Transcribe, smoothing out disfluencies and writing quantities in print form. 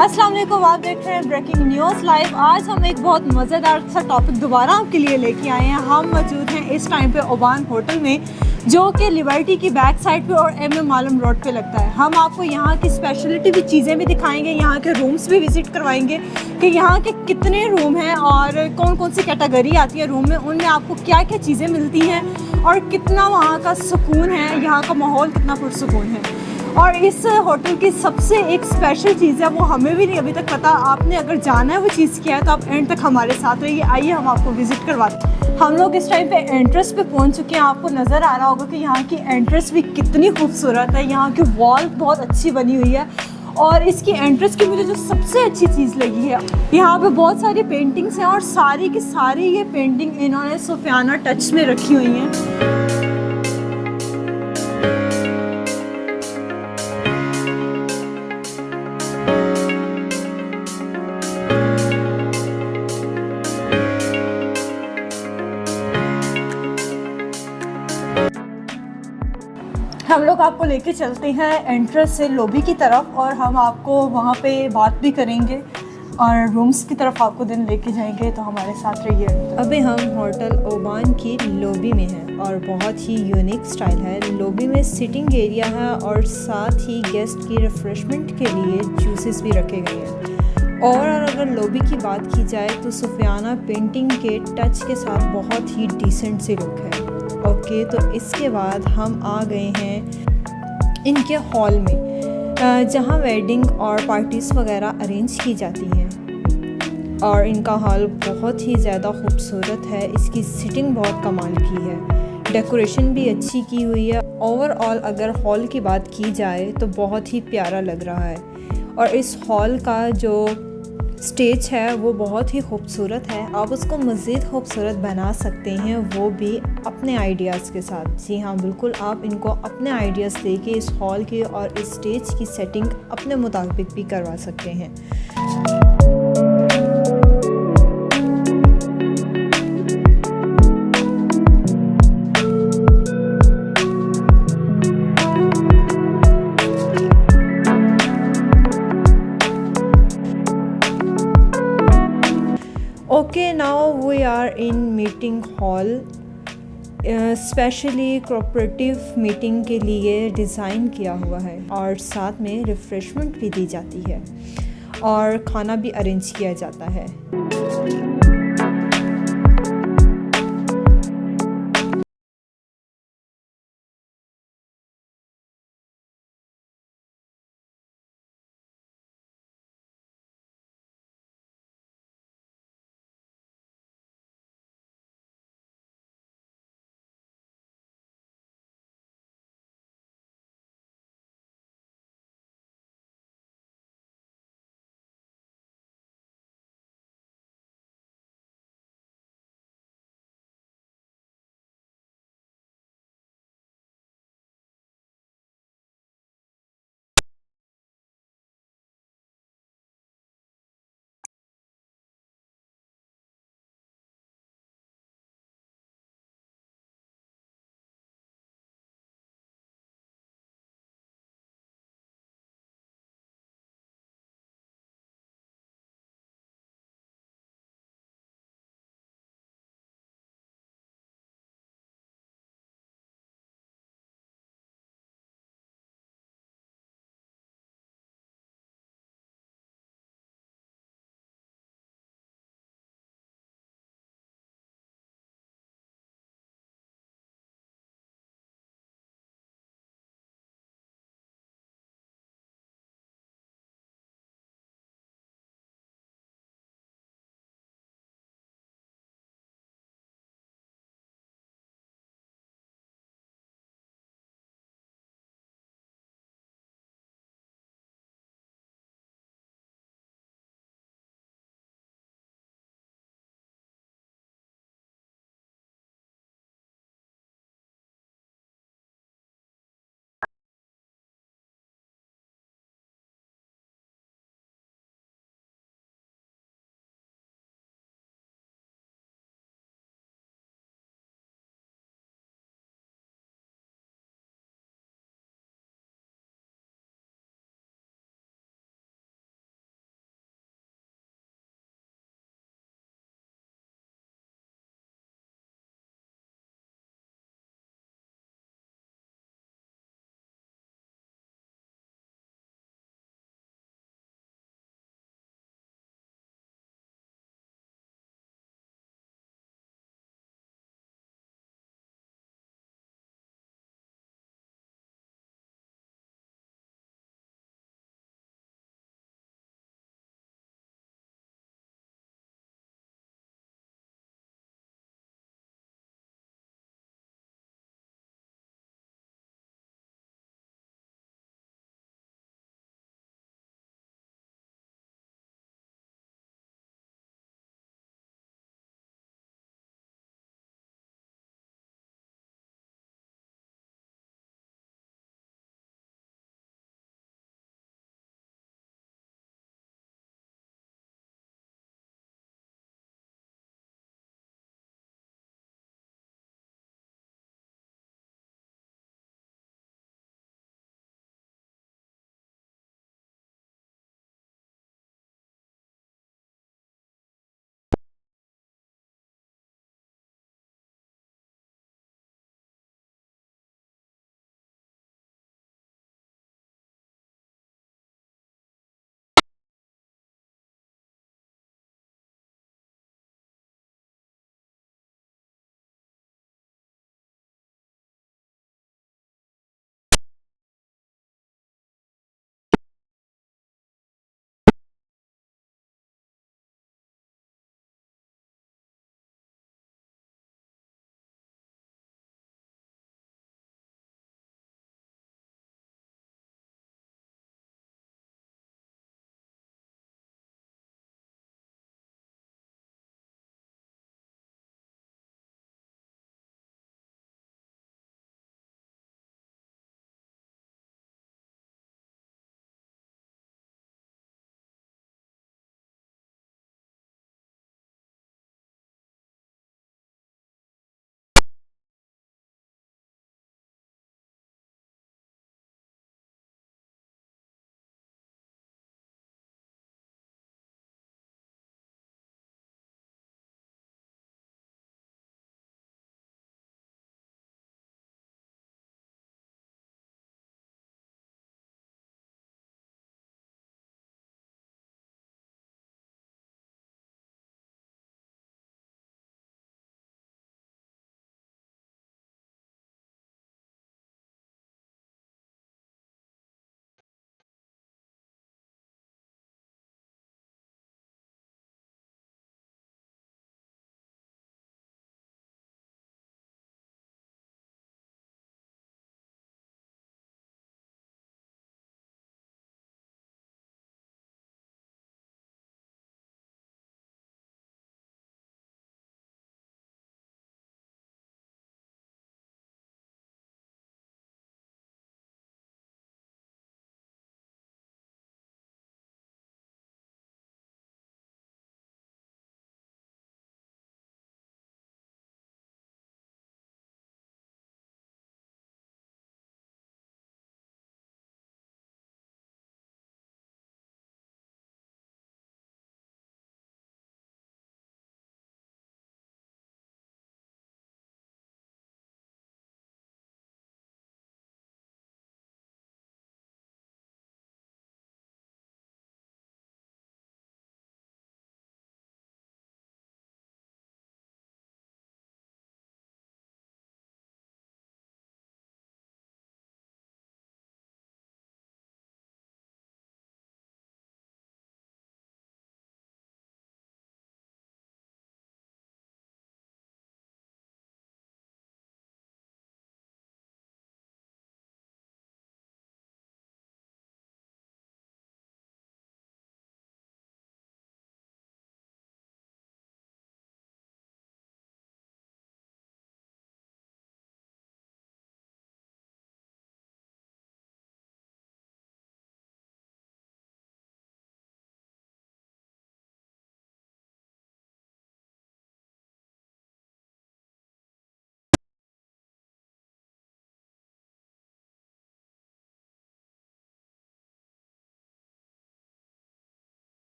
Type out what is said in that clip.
अस्सलाम वालेकुम, आप देख रहे हैं ब्रेकिंग न्यूज़ लाइव। आज हम एक बहुत मज़ेदार सा टॉपिक दोबारा आपके लिए लेके आए हैं। हम मौजूद हैं इस टाइम पे ओबान होटल में, जो कि लिबर्टी की बैक साइड पे और MM आलम रोड पे लगता है। हम आपको यहाँ की स्पेशलिटी भी चीज़ें भी दिखाएंगे, यहाँ के रूम्स भी विज़िट करवाएंगे कि यहाँ के कितने रूम हैं और कौन कौन सी कैटेगरी आती है रूम में, उनमें आपको क्या क्या चीज़ें मिलती हैं और कितना वहाँ का सुकून है, यहाँ का माहौल कितना पुरसुकून है। और इस होटल की सबसे एक स्पेशल चीज़ है, वो हमें भी नहीं अभी तक पता। आपने अगर जाना है वो चीज़ क्या है तो आप एंड तक हमारे साथ रहिए। आइए हम आपको विज़िट करवाते हैं। हम लोग इस टाइम पे एंट्रेंस पे पहुंच चुके हैं। आपको नज़र आ रहा होगा कि यहाँ की एंट्रेंस भी कितनी खूबसूरत है। यहाँ की वॉल बहुत अच्छी बनी हुई है और इसकी एंट्रेंस की मुझे जो सबसे अच्छी चीज़ लगी है, यहाँ पे बहुत सारी पेंटिंग्स हैं और सारी की सारी ये पेंटिंग इन्होंने सूफियाना टच में रखी हुई हैं। हम लोग आपको लेके चलते हैं एंट्रेंस से लॉबी की तरफ और हम आपको वहाँ पे बात भी करेंगे और रूम्स की तरफ आपको दिन लेके जाएंगे, तो हमारे साथ रहिए। अभी हम होटल ओबान की लॉबी में हैं और बहुत ही यूनिक स्टाइल है। लॉबी में सिटिंग एरिया है और साथ ही गेस्ट की रिफ़्रेशमेंट के लिए जूसेस भी रखे गए हैं। और अगर लॉबी की बात की जाए तो सूफियाना पेंटिंग के टच के साथ बहुत ही डिसेंट सी लुक है। ओके, तो इसके बाद हम आ गए हैं इनके हॉल में, जहां वेडिंग और पार्टीज़ वगैरह अरेंज की जाती हैं। और इनका हॉल बहुत ही ज़्यादा खूबसूरत है। इसकी सिटिंग बहुत कमाल की है, डेकोरेशन भी अच्छी की हुई है। ओवरऑल अगर हॉल की बात की जाए तो बहुत ही प्यारा लग रहा है। और इस हॉल का जो स्टेज है वो बहुत ही खूबसूरत है। आप उसको मज़ीद खूबसूरत बना सकते हैं, वो भी अपने आइडियाज़ के साथ। जी हाँ, बिल्कुल, आप इनको अपने आइडियाज़ दे के इस हॉल के और इस स्टेज की सेटिंग अपने मुताबिक भी करवा सकते हैं। Okay, now we are in meeting hall. Specially cooperative meeting के लिए डिज़ाइन किया हुआ है और साथ में रिफ़्रेशमेंट भी दी जाती है और खाना भी अरेंज किया जाता है।